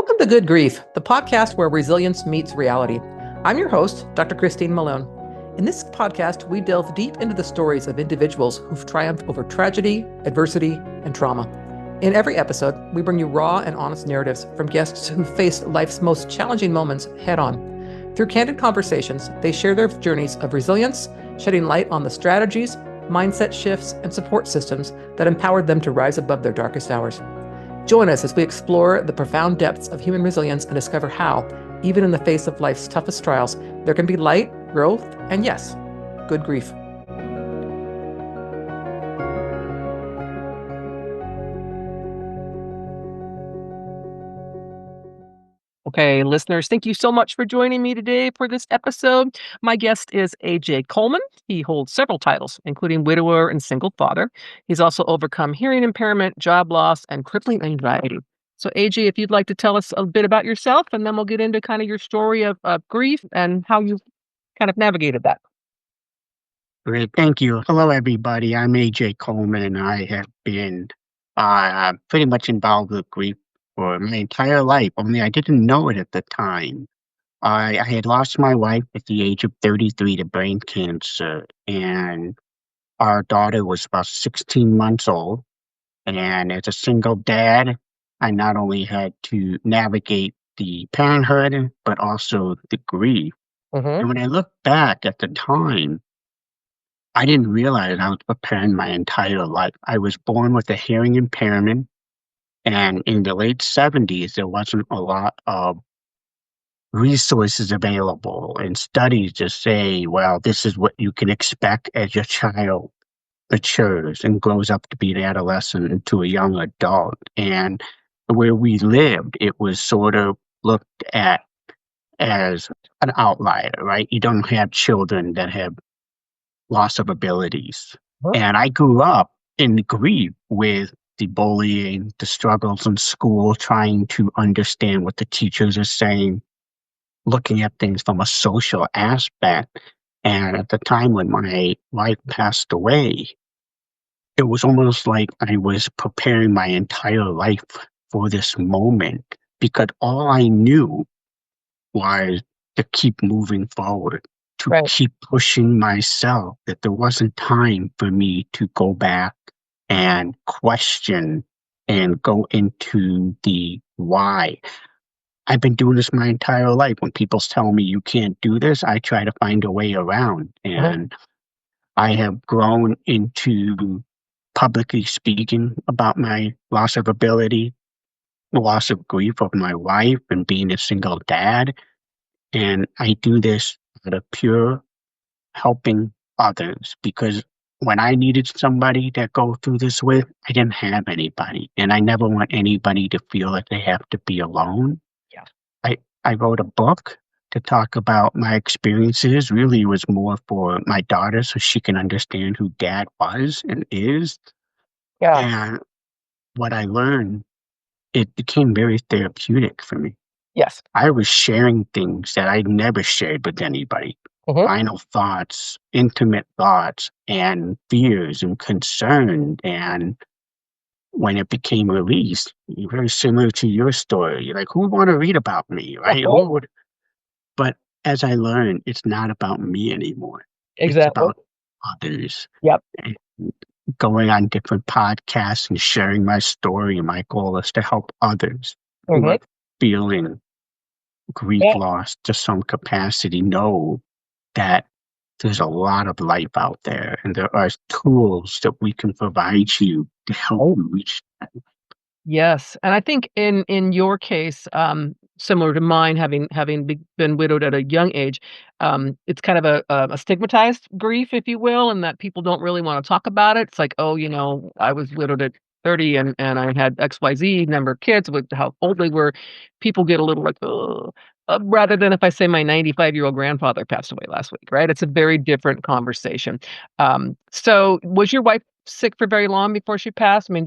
Welcome to Good Grief, the podcast where resilience meets reality. I'm your host, Dr. Christine Malone. In this podcast, we delve deep into the stories of individuals who've triumphed over tragedy, adversity, and trauma. In every episode, we bring you raw and honest narratives from guests who faced life's most challenging moments head on. Through candid conversations, they share their journeys of resilience, shedding light on the strategies, mindset shifts, and support systems that empowered them to rise above their darkest hours. Join us as we explore the profound depths of human resilience and discover how, even in the face of life's toughest trials, there can be light, growth, and yes, good grief. Okay, listeners, thank you so much for joining me today for this episode. My guest is AJ Coleman. He holds several titles, including widower and single father. He's also overcome hearing impairment, job loss, and crippling anxiety. So, AJ, if you'd like to tell us a bit about yourself, and then we'll get into kind of your story of grief and how you kind of navigated that. Great. Thank you. Hello, everybody. I'm AJ Coleman, and I have been pretty much involved with grief for my entire life, only I didn't know it at the time. I had lost my wife at the age of 33 to brain cancer, and our daughter was about 16 months old. And as a single dad, I not only had to navigate the parenthood, but also the grief. And when I look back at the time, I didn't realize I was preparing my entire life. I was born with a hearing impairment, and in the late 70s, there wasn't a lot of resources available and studies to say, well, this is what you can expect as your child matures and grows up to be an adolescent into a young adult. And where we lived, it was sort of looked at as an outlier, right? You don't have children that have loss of abilities. And I grew up in grief with the bullying, the struggles in school, trying to understand what the teachers are saying, looking at things from a social aspect. And at the time when my wife passed away, it was almost like I was preparing my entire life for this moment because all I knew was to keep moving forward, to keep pushing myself, that there wasn't time for me to go back and question and go into the why. I've been doing this my entire life. When people tell me you can't do this, I try to find a way around. And I have grown into publicly speaking about my loss of ability, the loss of grief of my wife, and being a single dad. And I do this out of pure helping others because when I needed somebody to go through this with, I didn't have anybody. And I never want anybody to feel that they have to be alone. Yeah. I wrote a book to talk about my experiences. Really, it was more for my daughter so she can understand who dad was and is. Yeah. And what I learned, it became very therapeutic for me. Yes. I was sharing things that I never shared with anybody. Final thoughts, intimate thoughts, and fears and concern. And when it became released, very similar to your story, like, who would want to read about me, right? Who would? But as I learned, it's not about me anymore. It's about others. Yep. And going on different podcasts and sharing my story. My goal is to help others who are feeling grief loss to some capacity know that there's a lot of life out there and there are tools that we can provide you to help you reach that. Yes, and I think in your case, similar to mine, having been widowed at a young age, it's kind of a stigmatized grief, if you will, and that people don't really want to talk about it. It's like, oh, I was widowed at 30 and I had XYZ number of kids with how old they were. People get a little like, oh, rather than if I say my 95-year-old grandfather passed away last week, right? It's a very different conversation. So was your wife sick for very long before she passed? I mean,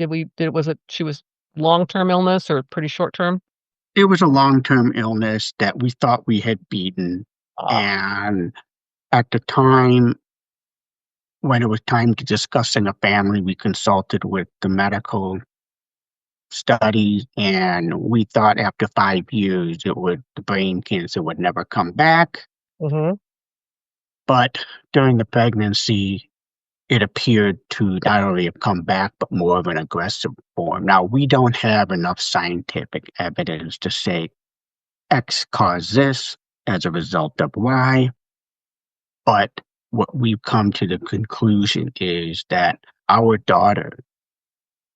she was long-term illness or pretty short-term? It was a long-term illness that we thought we had beaten. And at the time, when it was time to discuss in the family, we consulted with the medical studies, and we thought after 5 years the brain cancer would never come back. Hmm. But during the pregnancy, it appeared to not only have come back, but more of an aggressive form. Now, we don't have enough scientific evidence to say X caused this as a result of Y, but what we've come to the conclusion is that our daughter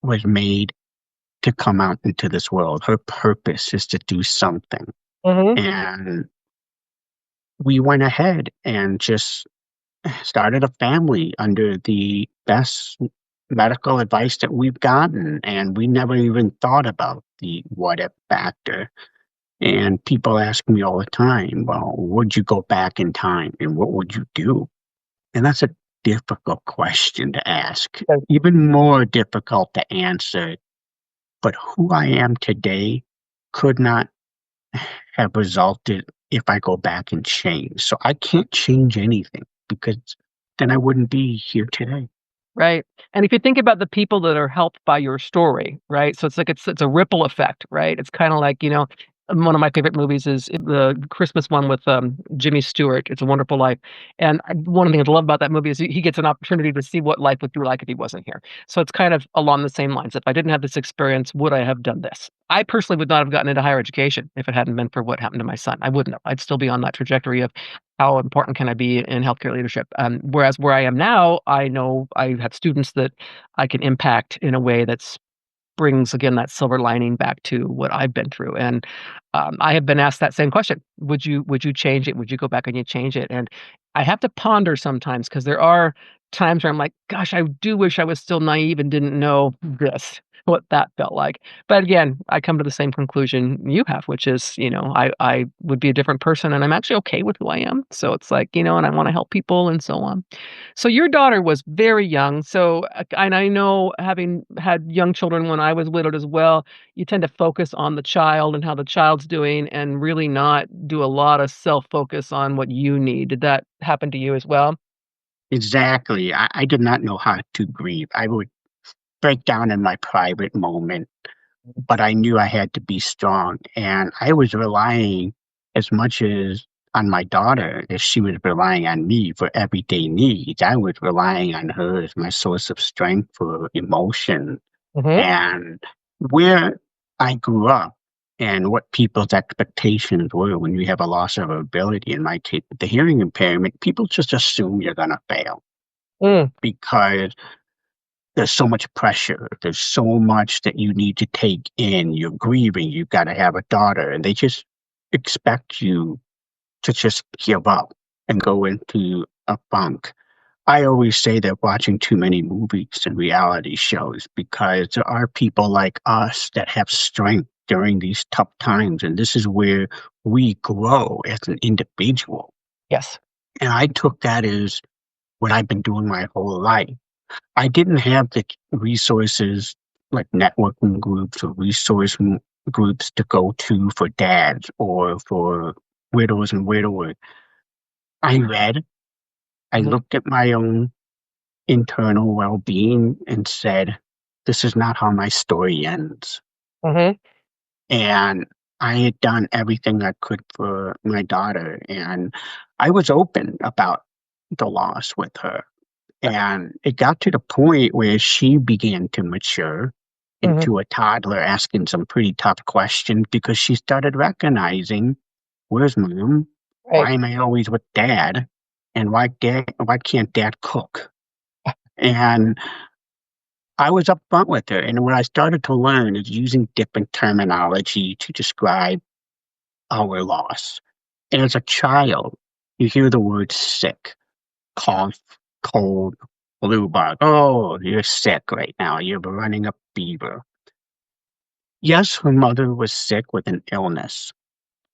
was made to come out into this world. Her purpose is to do something. Hmm. And we went ahead and just started a family under the best medical advice that we've gotten. And we never even thought about the what if factor. And people ask me all the time, well, would you go back in time and what would you do? And that's a difficult question to ask, even more difficult to answer. But who I am today could not have resulted if I go back and change. So I can't change anything because then I wouldn't be here today. Right. And if you think about the people that are helped by your story, right? So it's like it's a ripple effect, right? It's kind of like, one of my favorite movies is the Christmas one with Jimmy Stewart. It's a Wonderful Life. And one of the things I love about that movie is he gets an opportunity to see what life would be like if he wasn't here. So it's kind of along the same lines. If I didn't have this experience, would I have done this? I personally would not have gotten into higher education if it hadn't been for what happened to my son. I wouldn't have. I'd still be on that trajectory of how important can I be in healthcare leadership? Whereas where I am now, I know I have students that I can impact in a way that's brings again that silver lining back to what I've been through. And I have been asked that same question: Would you change it? Would you go back and you change it? And I have to ponder sometimes because there are times where I'm like, gosh, I do wish I was still naive and didn't know this, what that felt like. But again, I come to the same conclusion you have, which is, I would be a different person and I'm actually okay with who I am. So it's like, and I want to help people and so on. So your daughter was very young. So, and I know having had young children when I was widowed as well, you tend to focus on the child and how the child's doing and really not do a lot of self focus on what you need. Did that happen to you as well? Exactly. I did not know how to grieve. I would break down in my private moment, but I knew I had to be strong. And I was relying as much as on my daughter as she was relying on me for everyday needs. I was relying on her as my source of strength for emotion. Hmm. And where I grew up and what people's expectations were when you have a loss of ability, in my case, with the hearing impairment, people just assume you're going to fail Mm. because there's so much pressure. There's so much that you need to take in. You're grieving. You've got to have a daughter, and they just expect you to just give up and go into a funk. I always say that watching too many movies and reality shows because there are people like us that have strength during these tough times, and this is where we grow as an individual. Yes. And I took that as what I've been doing my whole life. I didn't have the resources like networking groups or groups to go to for dads or for widows and widowers. I read, I Hmm. looked at my own internal well being and said, this is not how my story ends. Hmm. And I had done everything I could for my daughter, and I was open about the loss with her. And it got to the point where she began to mature Hmm. into a toddler, asking some pretty tough questions because she started recognizing, where's mom? Right. Why am I always with dad? And why can't dad cook? And I was upfront with her. And what I started to learn is using different terminology to describe our loss. And as a child, you hear the word sick, cough, cold, flu bug. Oh, you're sick right now. You're running a fever. Yes, her mother was sick with an illness,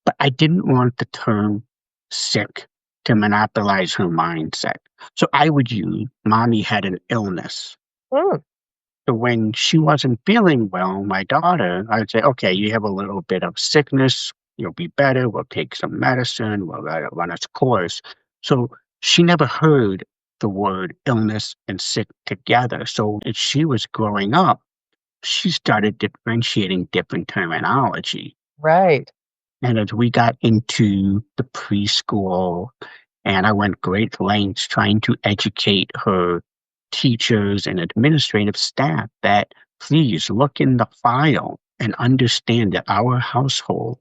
but I didn't want the term sick to monopolize her mindset. So I would use mommy had an illness. Mm. So when she wasn't feeling well, my daughter, I'd say, okay, you have a little bit of sickness. You'll be better. We'll take some medicine. We'll let it run its course. So she never heard the word illness and sick together. So as she was growing up, she started differentiating different terminology. Right. And as we got into the preschool, and I went great lengths trying to educate her teachers and administrative staff that please look in the file and understand that our household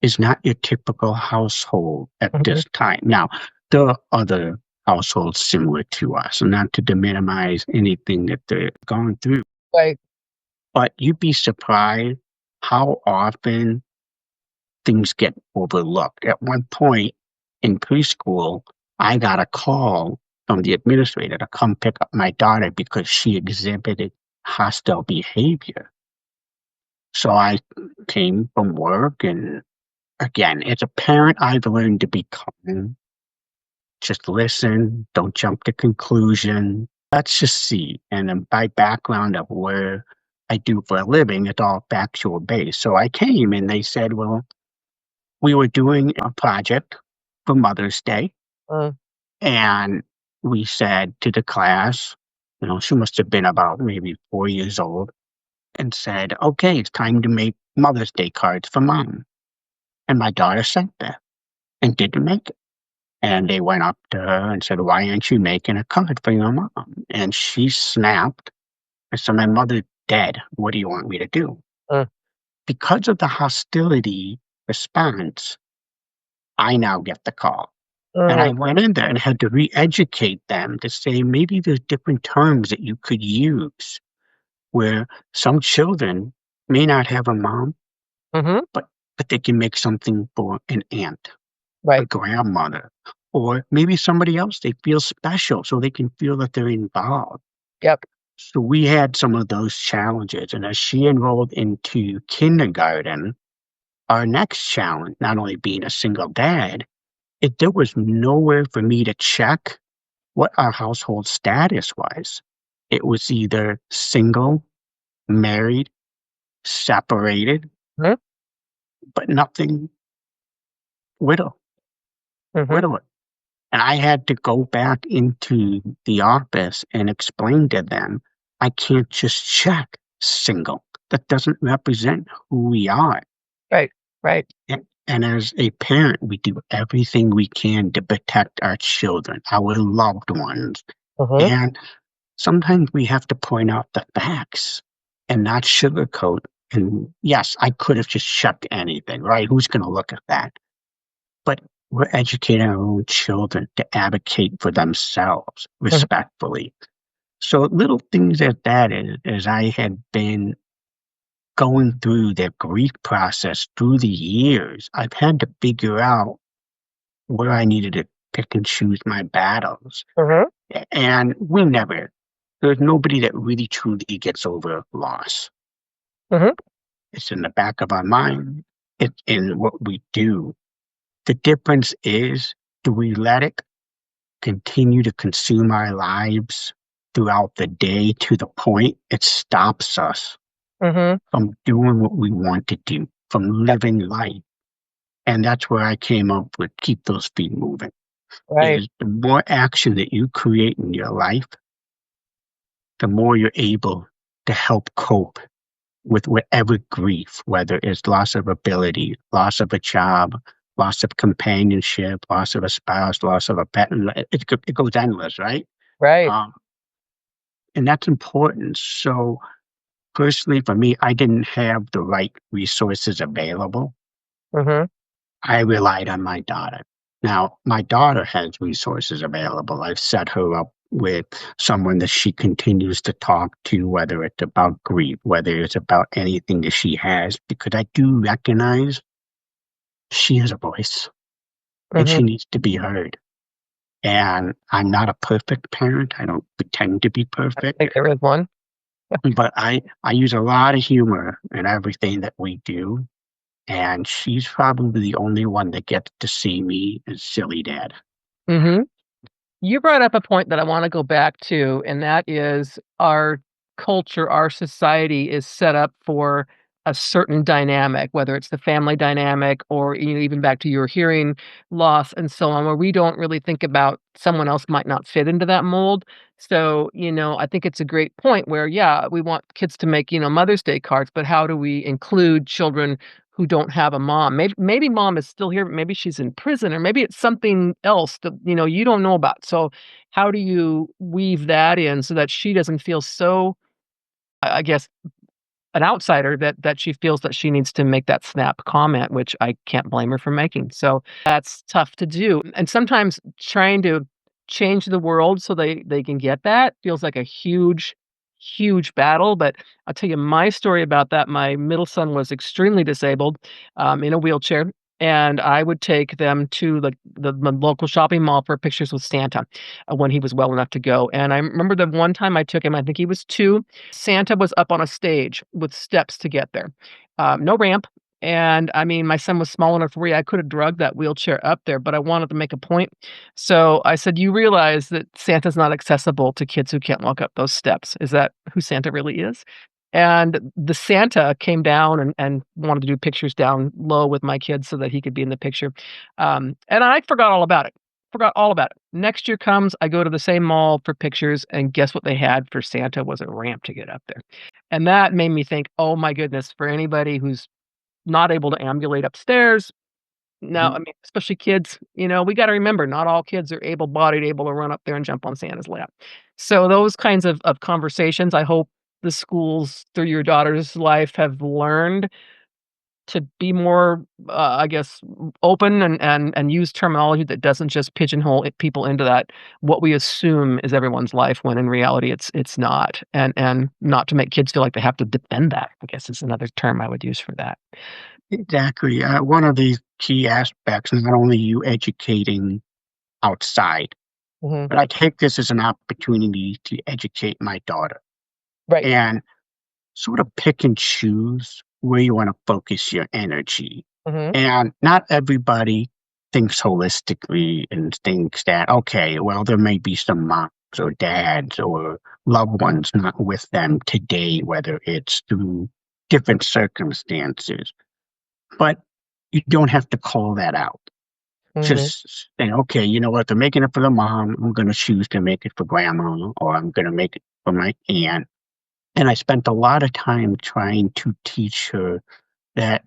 is not your typical household at Mhm. this time. Now, there are other households similar to us, and not to minimize anything that they're going through, Right. but you'd be surprised how often things get overlooked. At one point in preschool, I got a call from the administrator to come pick up my daughter because she exhibited hostile behavior. So I came from work, and again, as a parent, I've learned to be calm. Just listen, don't jump to conclusion. Let's just see. And then by background of where I do for a living, it's all factual based. So I came and they said, well, we were doing a project for Mother's Day, Uh, and we said to the class, she must have been about maybe 4 years old, and said, okay, it's time to make Mother's Day cards for mom. And my daughter said that and didn't make it. And they went up to her and said, why aren't you making a card for your mom? And she snapped. I said, my mother's dead. What do you want me to do? uh, Because of the hostility response, I now get the call. And uh, I went in there and had to re-educate them to say maybe there's different terms that you could use where some children may not have a mom, mhm. but they can make something for an aunt, a Right. grandmother, or maybe somebody else. They feel special so they can feel that they're involved. Yep. So we had some of those challenges. And as she enrolled into kindergarten, our next challenge, not only being a single dad, there was nowhere for me to check what our household status was. It was either single, married, separated, Mhm. but nothing widow, Mhm. widower. And I had to go back into the office and explain to them, I can't just check single. That doesn't represent who we are. Right. Right. And as a parent, we do everything we can to protect our children, our loved ones. Mhm. And sometimes we have to point out the facts and not sugarcoat. And yes, I could have just checked anything, right? Who's going to look at that? But we're educating our own children to advocate for themselves Mhm. respectfully. So little things at that as I had been going through the grief process through the years, I've had to figure out where I needed to pick and choose my battles. Mhm. And there's nobody that really truly gets over loss. Mhm. It's in the back of our mind. It's in what we do. The difference is, do we let it continue to consume our lives throughout the day to the point it stops us Mhm. from doing what we want to do, from Yep. living life? And that's where I came up with keep those feet moving. Right. Is the more action that you create in your life, the more you're able to help cope with whatever grief, whether it's loss of ability, loss of a job, loss of companionship, loss of a spouse, loss of a pet, and it goes endless, right? Right. Um, and that's important. So personally, for me, I didn't have the right resources available. Mhm. I relied on my daughter. Now, my daughter has resources available. I've set her up with someone that she continues to talk to, whether it's about grief, whether it's about anything that she has, because I do recognize she has a voice and Mhm. she needs to be heard. And I'm not a perfect parent. I don't pretend to be I perfect, think there is one. but I use a lot of humor in everything that we do. And she's probably the only one that gets to see me as silly dad. Mhm. You brought up a point that I wanna go back to, and that is our culture, our society is set up for, a certain dynamic, whether it's the family dynamic or even back to your hearing loss and so on, where we don't really think about someone else might not fit into that mold. So, I think it's a great point where, yeah, we want kids to make, Mother's Day cards, but how do we include children who don't have a mom? Maybe mom is still here, but maybe she's in prison, or maybe it's something else that, you don't know about. So how do you weave that in so that she doesn't feel so, I guess, an outsider, that she feels that she needs to make that snap comment, which I can't blame her for making. So that's tough to do. And sometimes trying to change the world so they can get that feels like a huge, huge battle. But I'll tell you my story about that. My middle son was extremely disabled, in a wheelchair. And I would take them to the local shopping mall for pictures with Santa, when he was well enough to go. And I remember the one time I took him, I think he was 2. Santa was up on a stage with steps to get there, no ramp. And I mean, my son was small enough where I could have drugged that wheelchair up there, but I wanted to make a point. So I said, "You realize that Santa's not accessible to kids who can't walk up those steps. Is that who Santa really is?" And the Santa came down and wanted to do pictures down low with my kids so that he could be in the picture. And I forgot all about it. Forgot all about it. Next year comes, I go to the same mall for pictures, and guess what they had for Santa was a ramp to get up there. And that made me think, "Oh my goodness, for anybody who's not able to ambulate upstairs." Now, I Mhm. mean, especially kids, we gotta remember not all kids are able-bodied, able to run up there and jump on Santa's lap. So those kinds of conversations, I hope the schools through your daughter's life have learned to be more, I guess, open and use terminology that doesn't just pigeonhole people into that what we assume is everyone's life when in reality it's not, and not to make kids feel like they have to defend that, I guess is another term I would use for that. Exactly. One of the key aspects, not only you educating outside, Mhm. but I take this as an opportunity to educate my daughter Right. and sort of pick and choose where you want to focus your energy. Mhm. And not everybody thinks holistically and thinks that, okay, well, there may be some moms or dads or loved ones not with them today, whether it's through different circumstances. But you don't have to call that out. Mhm. Just saying, okay, you know what? They're making it for the mom. I'm going to choose to make it for grandma, or I'm going to make it for my aunt. And I spent a lot of time trying to teach her that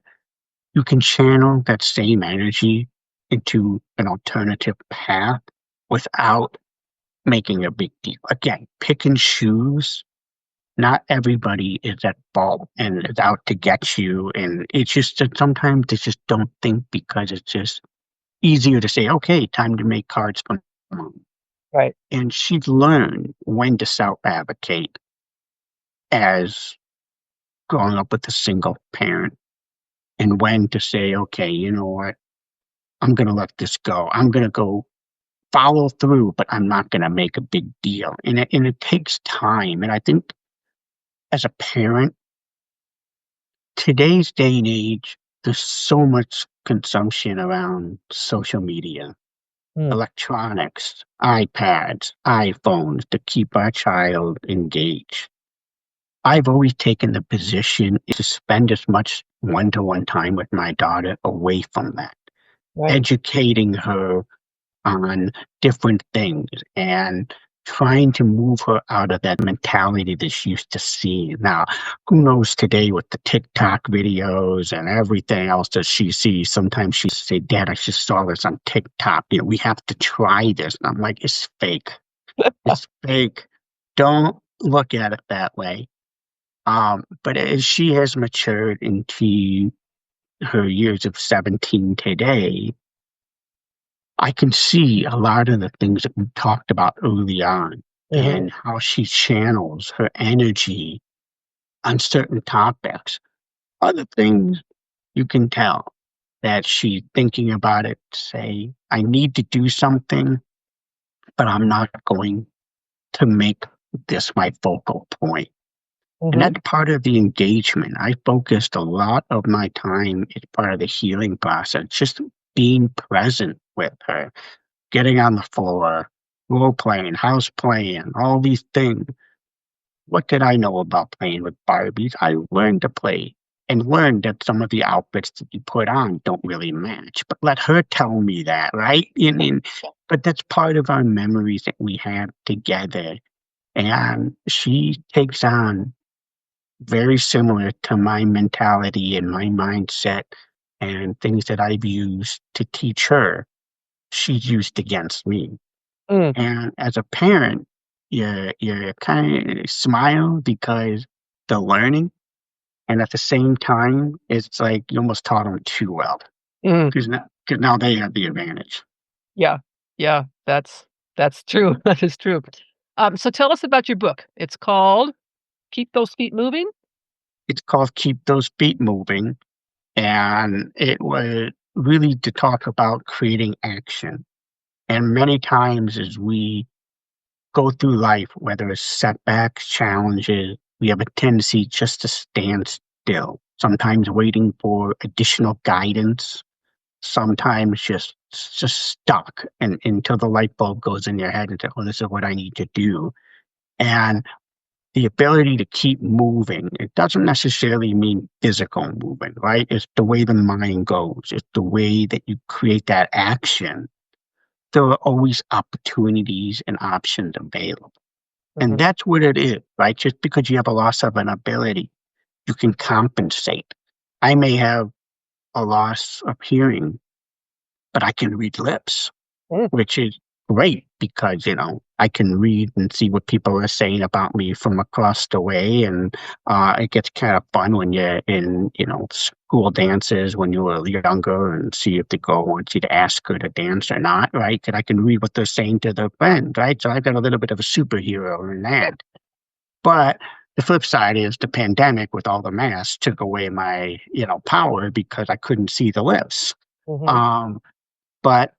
you can channel that same energy into an alternative path without making a big deal. Again, pick and choose. Not everybody is at fault and is out to get you. And it's just that sometimes they just don't think because it's just easier to say, okay, time to make cards for mom. Right. And she's learned when to self advocate as growing up with a single parent and when to say, okay, you know what? I'm going to let this go. I'm going to go follow through, but I'm not going to make a big deal. And it takes time. And I think as a parent, today's day and age, there's so much consumption around social media, Mm. electronics, iPads, iPhones to keep our child engaged. I've always taken the position to spend as much one-to-one time with my daughter away from that, Right. educating her on different things and trying to move her out of that mentality that she used to see. Now, who knows today with the TikTok videos and everything else that she sees, sometimes she say, "Dad, I just saw this on TikTok. We have to try this." And I'm like, it's fake. It's fake. Don't look at it that way. But as she has matured into her years of 17 today, I can see a lot of the things that we talked about early on Mhm. and how she channels her energy on certain topics. Other things you can tell that she's thinking about it, say, I need to do something, but I'm not going to make this my focal point. And Mhm. that's part of the engagement. I focused a lot of my time as part of the healing process, just being present with her, getting on the floor, role playing, house playing, all these things. What did I know about playing with Barbies? I learned to play and learn that some of the outfits that you put on don't really match. But let her tell me that, right? But that's part of our memories that we have together. And she takes on very similar to my mentality and my mindset and things that I've used to teach her, she's used against me. Mm, And as a parent, you're kind of smile because they're learning, and at the same time, it's like you almost taught them too well mm, because now they have the advantage. yeah, yeah, that's true. That is true. So tell us about your book. It's called Keep Those Feet Moving? It's called Keep Those Feet Moving, and it was really to talk about creating action. And many times as we go through life, whether it's setbacks, challenges, we have a tendency just to stand still, sometimes waiting for additional guidance, sometimes just stuck and until the light bulb goes in your head and say, oh, this is what I need to do. And the ability to keep moving, it doesn't necessarily mean physical movement, right? It's the way the mind goes. It's the way that you create that action. There are always opportunities and options available. And Mhm, that's what it is, right? Just because you have a loss of an ability, you can compensate. I may have a loss of hearing, but I can read lips, mm, which is great because, I can read and see what people are saying about me from across the way. And it gets kind of fun when you're in, school dances when you were younger and see if the girl wants you to ask her to dance or not, right? Because I can read what they're saying to their friend, right? So I've got a little bit of a superhero in that. But the flip side is the pandemic with all the masks took away my, power because I couldn't see the lips. mhm, Um, but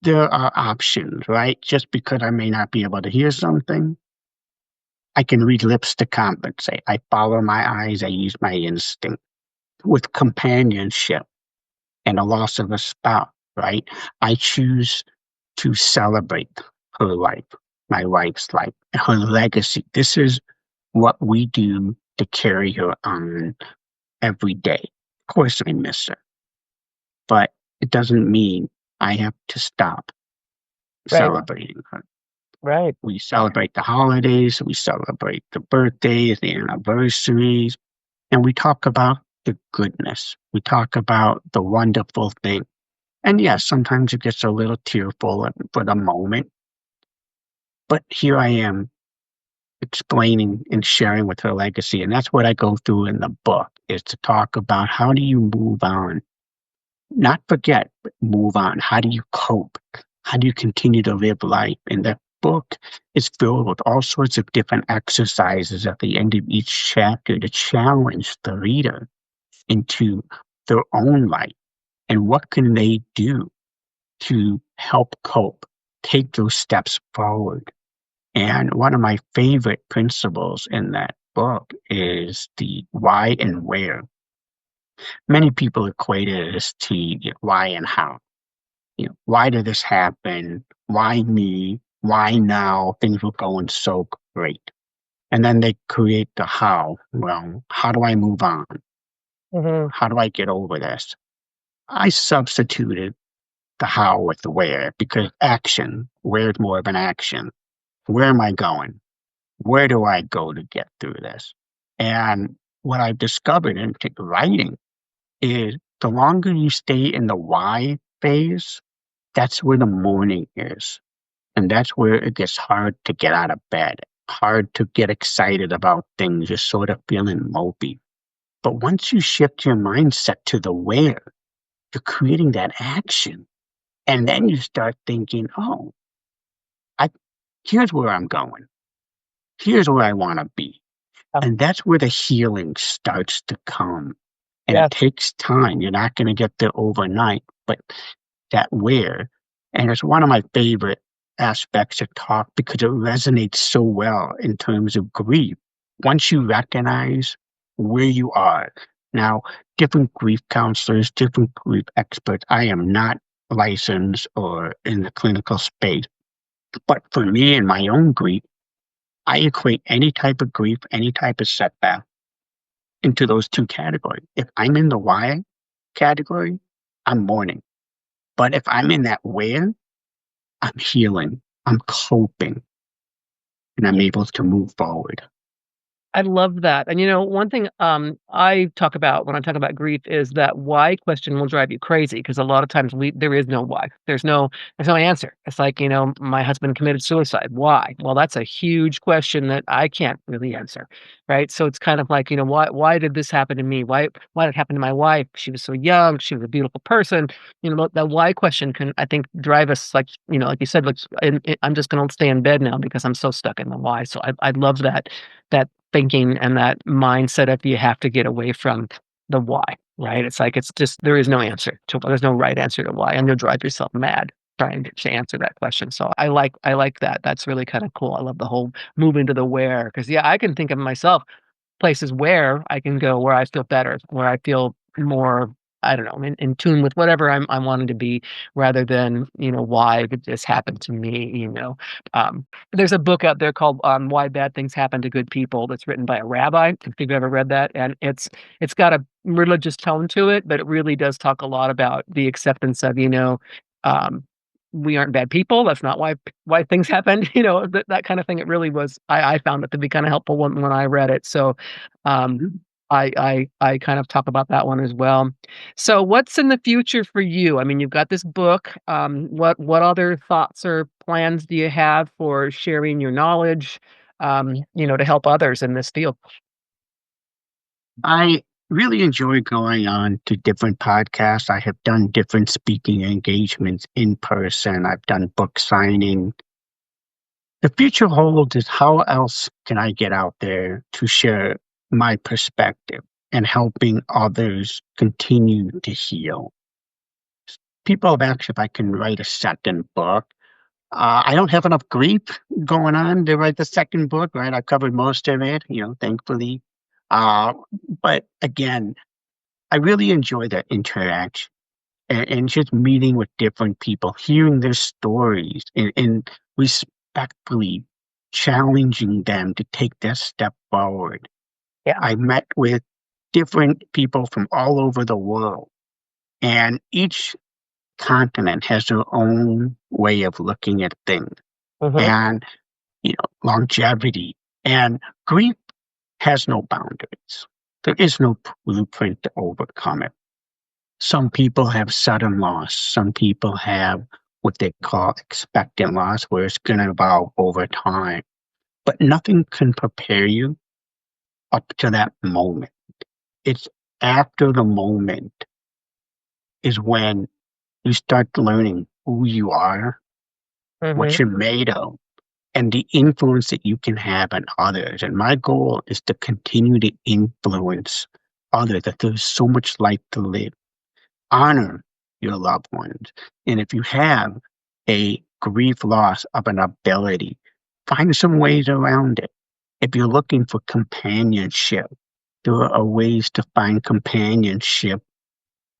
there are options, right? Just because I may not be able to hear something, I can read lips to compensate. I follow my eyes, I use my instinct. With companionship and a loss of a spouse, right? I choose to celebrate her life, my wife's life, her legacy. This is what we do to carry her on every day. Of course, I miss her, but it doesn't mean I have to stop right, celebrating her. right, We celebrate the holidays, we celebrate the birthdays, the anniversaries, and we talk about the goodness. We talk about the wonderful thing. And yes, sometimes it gets a little tearful for the moment, but here I am explaining and sharing with her legacy. And that's what I go through in the book is to talk about how do you move on, not forget, but move on. How do you cope? How do you continue to live life? And that book is filled with all sorts of different exercises at the end of each chapter to challenge the reader into their own life and what can they do to help cope, take those steps forward. And one of my favorite principles in that book is the why and where. Many people equate it as to why and how. Why did this happen? Why me? Why now? Things were going so great. And then they create the how. Well, how do I move on? mhm, How do I get over this? I substituted the how with the where because action, where's more of an action? Where am I going? Where do I go to get through this? And what I've discovered in writing is the longer you stay in the why phase, that's where the morning is. And that's where it gets hard to get out of bed, hard to get excited about things, just sort of feeling mopey. But once you shift your mindset to the where, you're creating that action. And then you start thinking, oh, I, here's where I'm going. Here's where I want to be. yeah, And that's where the healing starts to come. And it yes, takes time. You're not going to get there overnight, but that where, and it's one of my favorite aspects of talk because it resonates so well in terms of grief. Once you recognize where you are, now, different grief counselors, different grief experts, I am not licensed or in the clinical space. But for me and my own grief, I equate any type of grief, any type of setback into those two categories. If I'm in the why category, I'm mourning. But if I'm in that where, I'm healing, I'm coping, and I'm able to move forward. I love that. And one thing I talk about when I talk about grief is that why question will drive you crazy because a lot of times there is no why. There's no answer. It's like, my husband committed suicide. Why? Well, that's a huge question that I can't really answer. Right. So it's kind of like, why did this happen to me? Why did it happen to my wife? She was so young, she was a beautiful person. That why question can I think drive us like, like you said, like I'm just gonna stay in bed now because I'm so stuck in the why. So I love that thinking and that mindset of you have to get away from the why, right? It's like it's just there is no answer to there's no right answer to why, and you'll drive yourself mad trying to answer that question. So I like that. That's really kind of cool. I love the whole move into the where because yeah, I can think of myself places where I can go where I feel better, where I feel more, I don't know, in tune with whatever I'm wanting to be, rather than why did this happen to me. There's a book out there called Why Bad Things Happen to Good People that's written by a rabbi. If you've ever read that, and it's got a religious tone to it, but it really does talk a lot about the acceptance of um, we aren't bad people. That's not why things happened. That kind of thing. It really was. I found it to be kind of helpful when I read it. So, um, Mhm. I kind of talk about that one as well. So, what's in the future for you? I mean, you've got this book. What other thoughts or plans do you have for sharing your knowledge? To help others in this field. I really enjoy going on to different podcasts. I have done different speaking engagements in person. I've done book signing. The future holds is how else can I get out there to share my perspective and helping others continue to heal. People have asked if I can write a second book. I don't have enough grief going on to write the second book, right? I've covered most of it, thankfully. Uh, but again, I really enjoy that interaction and just meeting with different people, hearing their stories and respectfully challenging them to take that step forward. Yeah. I met with different people from all over the world, and each continent has their own way of looking at things Hmm. and, longevity. And grief has no boundaries. There is no blueprint to overcome it. Some people have sudden loss. Some people have what they call expectant loss, where it's going to evolve over time. But nothing can prepare you up to that moment. It's after the moment is when you start learning who you are, what Hmm. you're made of, and the influence that you can have on others. And my goal is to continue to influence others, that there's so much life to live. Honor your loved ones. And if you have a grief loss of an ability, find some ways around it. If you're looking for companionship, there are ways to find companionship,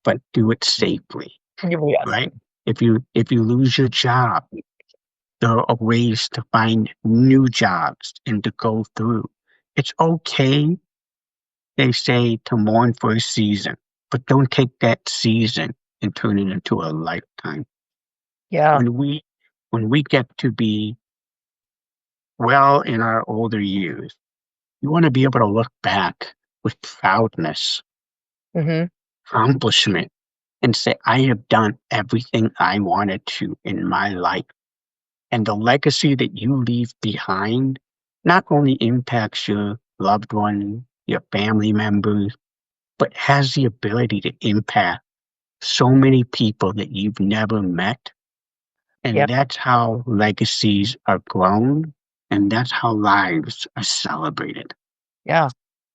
but do it safely, Yes. right? If you lose your job, there are ways to find new jobs and to go through. It's okay, they say, to mourn for a season, but don't take that season and turn it into a lifetime. Yeah. When we when we get to be well in our older years, you want to be able to look back with proudness, Hmm. accomplishment, and say, I have done everything I wanted to in my life. And the legacy that you leave behind not only impacts your loved one, your family members, but has the ability to impact so many people that you've never met. Yeah. And that's how legacies are grown, and that's how lives are celebrated. Yeah.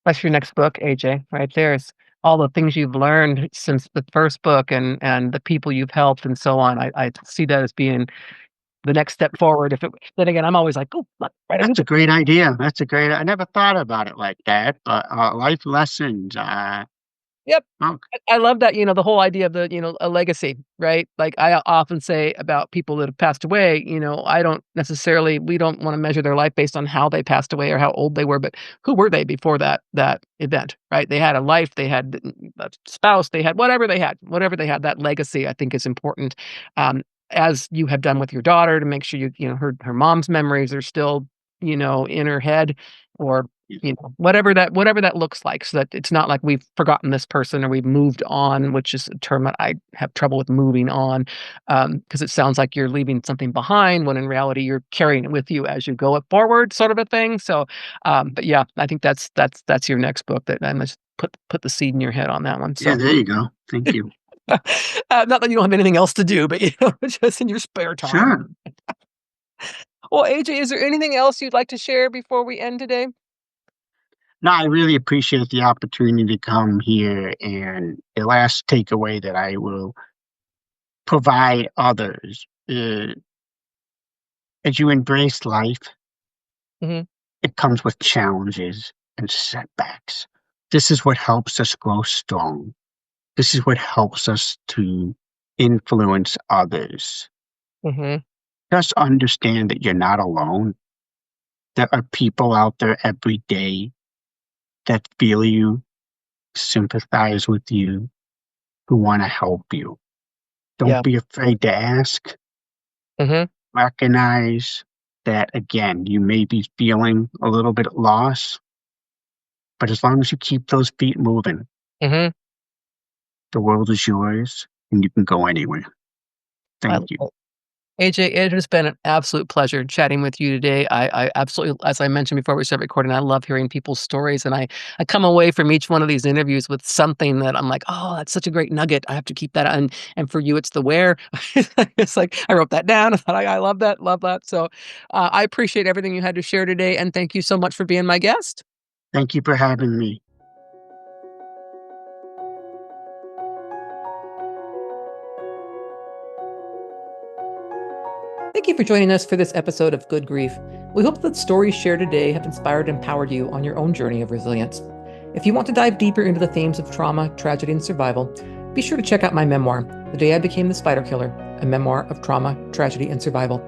That's your next book, AJ, right there. It's all the things you've learned since the first book and the people you've helped and so on. I see that as being the next step forward. If it then again, I'm always like, "Oh, write a new That's a book." great idea. That's a great. I never thought about it like that, but life lessons. Yep. Okay. I love that, the whole idea of a legacy, right? Like I often say about people that have passed away, we don't want to measure their life based on how they passed away or how old they were, but who were they before that event, right? They had a life, they had a spouse, they had whatever they had, that legacy I think is important. Um, as you have done with your daughter to make sure her mom's memories are still, in her head, or whatever that looks like, so that it's not like we've forgotten this person or we've moved on, which is a term that I have trouble with, moving on, because it sounds like you're leaving something behind when in reality you're carrying it with you as you go forward, sort of a thing. So, but yeah, I think that's your next book that I must put the seed in your head on that one. Yeah, So, there you go. Thank you. not that you don't have anything else to do, but just in your spare time. Sure. Well, AJ, is there anything else you'd like to share before we end today? No, I really appreciate the opportunity to come here. And the last takeaway that I will provide others as you embrace life, Hmm. it comes with challenges and setbacks. This is what helps us grow strong. This is what helps us to influence others. Hmm. Just understand that you're not alone. There are people out there every day that feel you, sympathize with you, who want to help you. Don't Yeah. be afraid to ask. Hmm. Recognize that, again, you may be feeling a little bit lost, but as long as you keep those feet moving, Hmm. the world is yours and you can go anywhere. I Thank love you. it. AJ, it has been an absolute pleasure chatting with you today. I absolutely, as I mentioned before we started recording, I love hearing people's stories, and I come away from each one of these interviews with something that I'm like, oh, that's such a great nugget. I have to keep that. And for you, it's the where. It's like I wrote that down. I thought I love that. So I appreciate everything you had to share today, and thank you so much for being my guest. Thank you for having me. Thank you for joining us for this episode of Good Grief. We hope that stories shared today have inspired and empowered you on your own journey of resilience. If you want to dive deeper into the themes of trauma, tragedy, and survival, be sure to check out my memoir, The Day I Became the Spider Killer, a memoir of trauma, tragedy, and survival.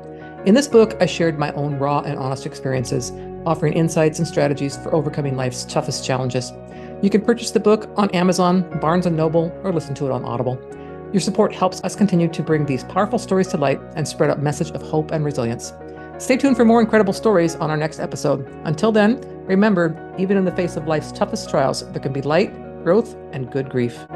In this book, I shared my own raw and honest experiences, offering insights and strategies for overcoming life's toughest challenges. You can purchase the book on Amazon, Barnes & Noble, or listen to it on Audible. Your support helps us continue to bring these powerful stories to light and spread a message of hope and resilience. Stay tuned for more incredible stories on our next episode. Until then, remember, even in the face of life's toughest trials, there can be light, growth, and good grief.